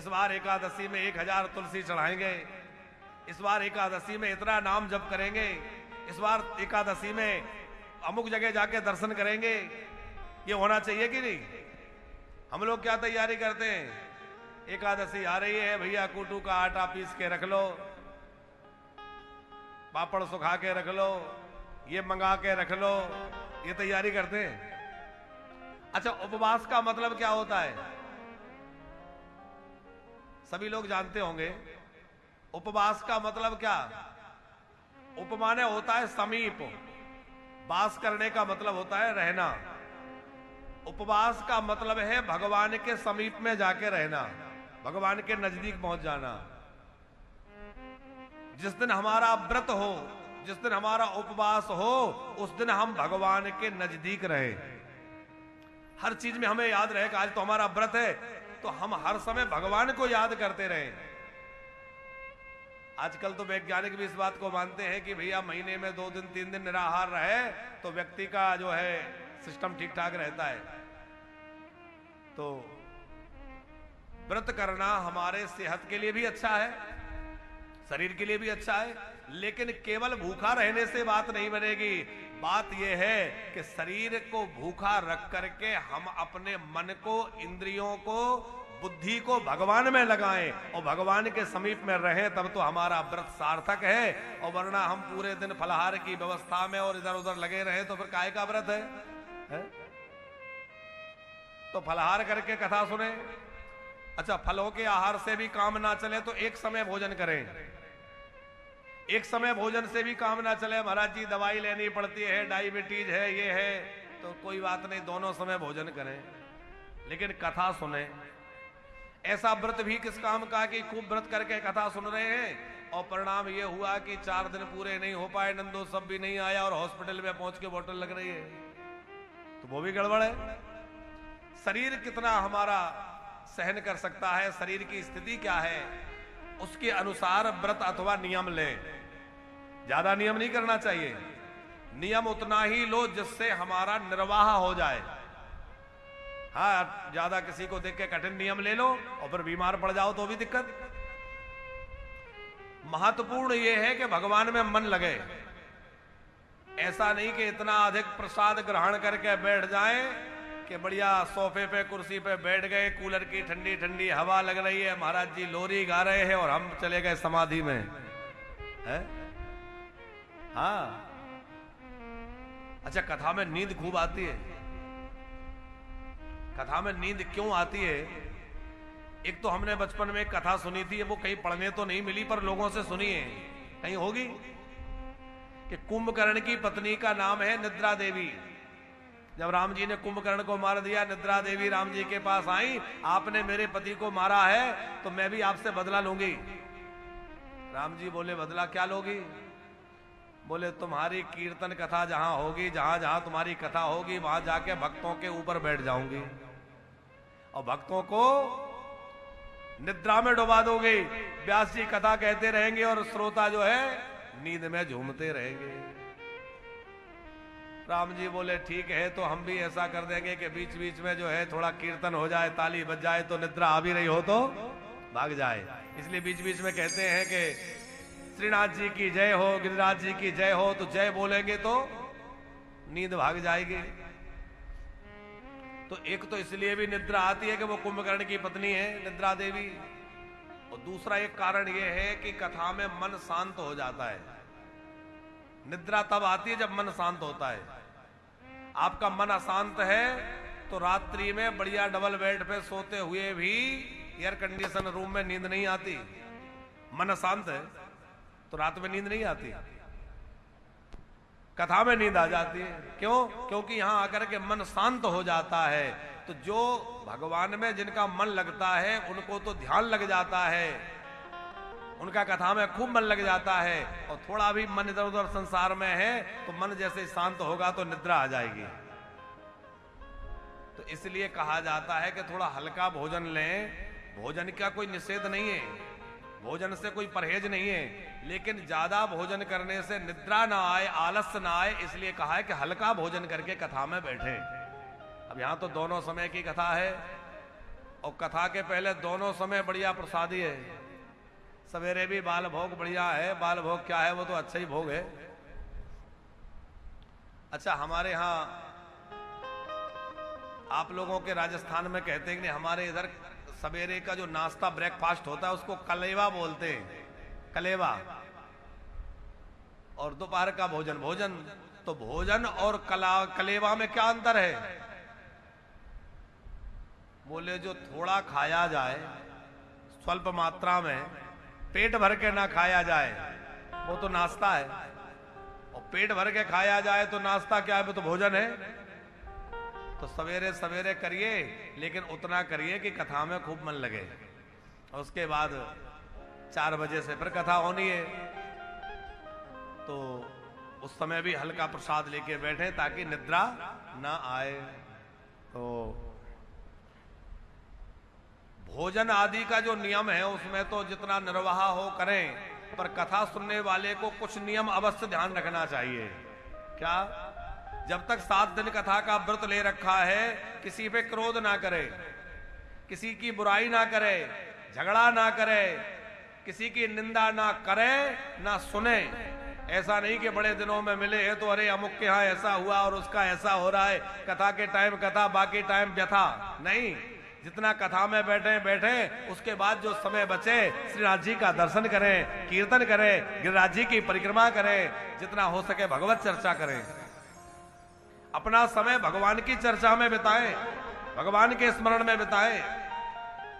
बार एकादशी में 1000 तुलसी चढ़ाएंगे, इस बार एकादशी में इतना नाम जप करेंगे, इस बार एकादशी में अमुक जगह जाके दर्शन करेंगे। ये होना चाहिए कि नहीं? हम लोग क्या तैयारी करते हैं, एकादशी आ रही है भैया, कूटू का आटा पीस के रख लो, पापड़ सुखा के रख लो, ये मंगा के रख लो, ये तैयारी करते हैं। अच्छा, उपवास का मतलब क्या होता है? सभी लोग जानते होंगे उपवास का मतलब क्या। उपमाने होता है समीप, वास करने का मतलब होता है रहना। उपवास का मतलब है भगवान के समीप में जाके रहना, भगवान के नजदीक पहुंच जाना। जिस दिन हमारा व्रत हो, जिस दिन हमारा उपवास हो, उस दिन हम भगवान के नजदीक रहे। हर चीज में हमें याद रहे कि आज तो हमारा व्रत है, तो हम हर समय भगवान को याद करते रहे। आजकल तो वैज्ञानिक भी इस बात को मानते हैं कि भैया महीने में 2 दिन 3 दिन निराहार रहे तो व्यक्ति का जो है सिस्टम ठीक ठाक रहता है। तो व्रत करना हमारे सेहत के लिए भी अच्छा है, शरीर के लिए भी अच्छा है, लेकिन केवल भूखा रहने से बात नहीं बनेगी। बात यह है कि शरीर को भूखा रख करके हम अपने मन को, इंद्रियों को, बुद्धि को भगवान में लगाएं और भगवान के समीप में रहें, तब तो हमारा व्रत सार्थक है। और वरना हम पूरे दिन फलाहार की व्यवस्था में और इधर उधर लगे रहे तो फिर काहे का व्रत है? तो फलाहार करके कथा सुने। अच्छा, फलों के आहार से भी काम ना चले तो एक समय भोजन करें। एक समय भोजन से भी काम ना चले, महाराज जी दवाई लेनी पड़ती है, डायबिटीज है, ये है, तो कोई बात नहीं, दोनों समय भोजन करें, लेकिन कथा सुने। ऐसा व्रत भी किस काम का कि खूब व्रत करके कथा सुन रहे हैं और परिणाम ये हुआ कि 4 दिन पूरे नहीं हो पाए, नंदो सब भी नहीं आया और हॉस्पिटल में पहुंच के बोतल लग रही है, तो वो भी गड़बड़ है। शरीर कितना हमारा सहन कर सकता है, शरीर की स्थिति क्या है, उसके अनुसार व्रत अथवा नियम लें। ज्यादा नियम नहीं करना चाहिए, नियम उतना ही लो जिससे हमारा निर्वाह हो जाए। हाँ, ज्यादा किसी को देख के कठिन नियम ले लो और फिर बीमार पड़ जाओ तो भी दिक्कत। महत्वपूर्ण यह है कि भगवान में मन लगे। ऐसा नहीं कि इतना अधिक प्रसाद ग्रहण करके बैठ जाएं कि बढ़िया सोफे पे कुर्सी पे बैठ गए, कूलर की ठंडी ठंडी हवा लग रही है, महाराज जी लोरी गा रहे हैं और हम चले गए समाधि में है? हाँ। अच्छा, कथा में नींद खूब आती है। कथा में नींद क्यों आती है? एक तो हमने बचपन में एक कथा सुनी थी, वो कहीं पढ़ने तो नहीं मिली पर लोगों से सुनी है, कहीं होगी, कि कुंभकर्ण की पत्नी का नाम है निद्रा देवी। जब राम जी ने कुंभकर्ण को मार दिया, निद्रा देवी राम जी के पास आई, आपने मेरे पति को मारा है तो मैं भी आपसे बदला लूंगी। राम जी बोले, बदला क्या लोगी? बोले, तुम्हारी कीर्तन कथा जहां होगी, जहां जहां तुम्हारी कथा होगी, वहां जाके भक्तों के ऊपर बैठ जाऊंगी और भक्तों को निद्रा में डुबा दोगे। व्यास जी कथा कहते रहेंगे और श्रोता जो है नींद में झूमते रहेंगे। राम जी बोले, ठीक है, तो हम भी ऐसा कर देंगे कि बीच बीच में जो है थोड़ा कीर्तन हो जाए, ताली बज जाए, तो निद्रा आ भी रही हो तो भाग जाए। इसलिए बीच बीच में कहते हैं कि श्रीनाथ जी की जय हो, गिरिराज जी की जय हो, तो जय बोलेंगे तो नींद भाग जाएगी। तो एक तो इसलिए भी निद्रा आती है कि वो कुंभकर्ण की पत्नी है निद्रा देवी, और दूसरा एक कारण ये है कि कथा में मन शांत हो जाता है। निद्रा तब आती है जब मन शांत होता है। आपका मन अशांत है तो रात्रि में बढ़िया डबल बेड पे सोते हुए भी एयर कंडीशन रूम में नींद नहीं आती। मन अशांत है तो रात में नींद नहीं आती, कथा में नींद आ जाती है। क्यों? क्योंकि यहां आकर के मन शांत हो जाता है। तो जो भगवान में जिनका मन लगता है उनको तो ध्यान लग जाता है, उनका कथा में खूब मन लग जाता है, और थोड़ा भी मन इधर उधर संसार में है तो मन जैसे शांत होगा तो निद्रा आ जाएगी। तो इसलिए कहा जाता है कि थोड़ा हल्का भोजन लें। भोजन का कोई निषेध नहीं है, भोजन से कोई परहेज नहीं है, लेकिन ज्यादा भोजन करने से निद्रा ना आए, आलस्य ना आए, इसलिए कहा है कि हल्का भोजन करके कथा में बैठे। अब यहां तो दोनों समय की कथा है, और कथा के पहले दोनों समय बढ़िया प्रसादी है। सवेरे भी बाल भोग बढ़िया है। बाल भोग क्या है, वो तो अच्छा ही भोग है। अच्छा, हमारे यहाँ आप लोगों के राजस्थान में कहते हैं कि नहीं, हमारे इधर सवेरे का जो नाश्ता ब्रेकफास्ट होता है उसको कलेवा बोलते हैं, कलेवा। और दोपहर का भोजन भोजन। तो भोजन और कलेवा में क्या अंतर है? बोले जो थोड़ा खाया जाए स्वल्प मात्रा में, पेट भर के ना खाया जाए, वो तो नाश्ता है। और पेट भर के खाया जाए तो नाश्ता क्या है, वो तो भोजन है। तो सवेरे सवेरे करिए, लेकिन उतना करिए कि कथा में खूब मन लगे। और उसके बाद 4 बजे से फिर कथा होनी है, तो उस समय भी हल्का प्रसाद लेके बैठे ताकि निद्रा ना आए। तो भोजन आदि का जो नियम है उसमें तो जितना निर्वाह हो करें, पर कथा सुनने वाले को कुछ नियम अवश्य ध्यान रखना चाहिए। क्या? जब तक 7 दिन कथा का व्रत ले रखा है, किसी पे क्रोध ना करे, किसी की बुराई ना करे, झगड़ा ना करे, किसी की निंदा ना करे, ना सुने। ऐसा नहीं कि बड़े दिनों में मिले हैं तो अरे अमुक के यहाँ ऐसा हुआ और उसका ऐसा हो रहा है, कथा के टाइम कथा, बाकी टाइम व्यथा। नहीं, जितना कथा में बैठे उसके बाद जो समय बचे श्रीनाथ जी का दर्शन करें, कीर्तन करें, गिरिराज जी की परिक्रमा करें, जितना हो सके भगवत चर्चा करें। अपना समय भगवान की चर्चा में बिताएं, भगवान के स्मरण में बिताएं।